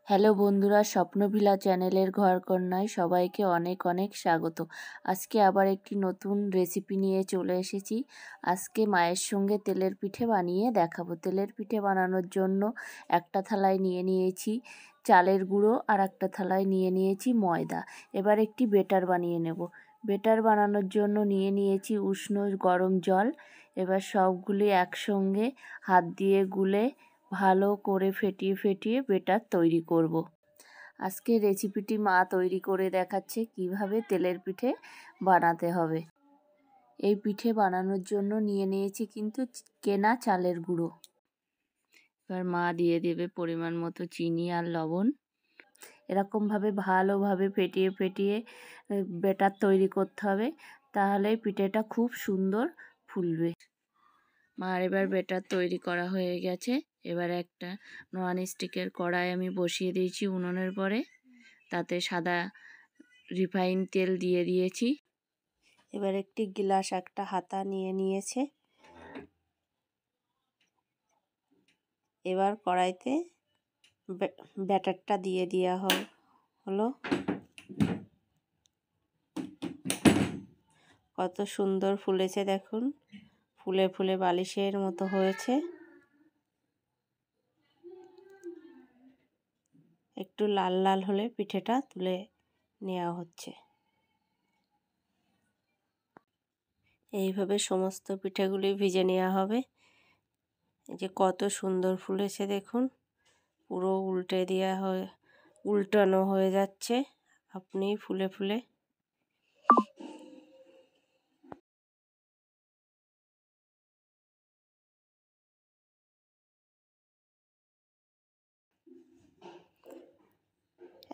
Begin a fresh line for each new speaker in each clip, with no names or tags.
Hello বন্ধুরা, স্বপ্নভিলা চ্যানেলের ঘরকন্যায় সবাইকে অনেক অনেক স্বাগত। আজকে আবার একটি নতুন রেসিপি নিয়ে চলে এসেছি। আজকে মায়ের সঙ্গে তেলের পিঠে বানিয়ে দেখাবো। তেলের পিঠে বানানোর জন্য একটা থালায় নিয়ে নিয়েছি চালের গুঁড়ো, আর একটা থালায় নিয়ে নিয়েছি ময়দা। এবার একটি বেটার বানিয়ে নেব। বেটার বানানোর জন্য নিয়ে নিয়েছি উষ্ণ গরম জল। এবার সবগুলি একসঙ্গে হাত দিয়ে গুলে ভালো করে ফেটিয়ে ফেটিয়ে বেটার তৈরি করব। আজকে রেসিপিটি মা তৈরি করে দেখাচ্ছে কিভাবে তেলের পিঠে বানাতে হবে। এই পিঠে বানানোর জন্য নিয়ে নিয়েছি কিন্তু কেনা চালের গুঁড়ো। এবার মা দিয়ে দেবে পরিমাণ মতো চিনি আর লবণ। এরকমভাবে ভালোভাবে ফেটিয়ে ফেটিয়ে বেটার তৈরি করতে হবে, তাহলে পিঠেটা খুব সুন্দর ফুলবে। মার এবার বেটার তৈরি করা হয়ে গেছে। এবার একটা নন স্টিকের কড়াই আমি বসিয়ে দিয়েছি উনুনের পরে, তাতে সাদা রিফাইন তেল দিয়ে দিয়েছি। এবার একটি গ্লাস একটা হাতা নিয়ে নিয়েছে। এবার কড়াইতে ব্যাটারটা দিয়ে দেওয়া হলো। কত সুন্দর ফুলেছে দেখুন, ফুলে ফুলে বালিশের মতো হয়েছে। একটু লাল লাল হলে পিঠেটা তুলে নেওয়া হচ্ছে। এইভাবে সমস্ত পিঠেগুলি ভেজে নেওয়া হবে। এই যে কত সুন্দর ফুলেছে দেখুন, পুরো উল্টানো হয়ে যাচ্ছে আপনি ফুলে ফুলে।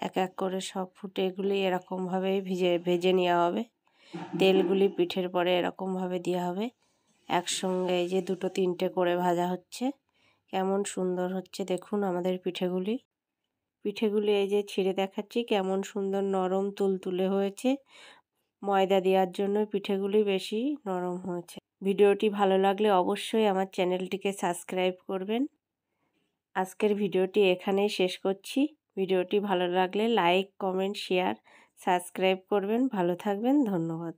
এক এক করে সব ফুটেগুলি এরকমভাবেই ভেজে নেওয়া হবে। তেলগুলি পিঠের পরে এরকমভাবে দেওয়া হবে। একসঙ্গে এই যে দুটো তিনটে করে ভাজা হচ্ছে। কেমন সুন্দর হচ্ছে দেখুন আমাদের পিঠেগুলি। এই যে ছিঁড়ে দেখাচ্ছি, কেমন সুন্দর নরম তুলতুলে হয়েছে। ময়দা দেওয়ার জন্য পিঠেগুলি বেশি নরম হয়েছে। ভিডিওটি ভালো লাগলে অবশ্যই আমার চ্যানেলটিকে সাবস্ক্রাইব করবেন। আজকের ভিডিওটি এখানেই শেষ করছি। ভিডিওটি ভালো লাগলে লাইক, কমেন্ট, শেয়ার, সাবস্ক্রাইব করবেন। ভালো থাকবেন, ধন্যবাদ।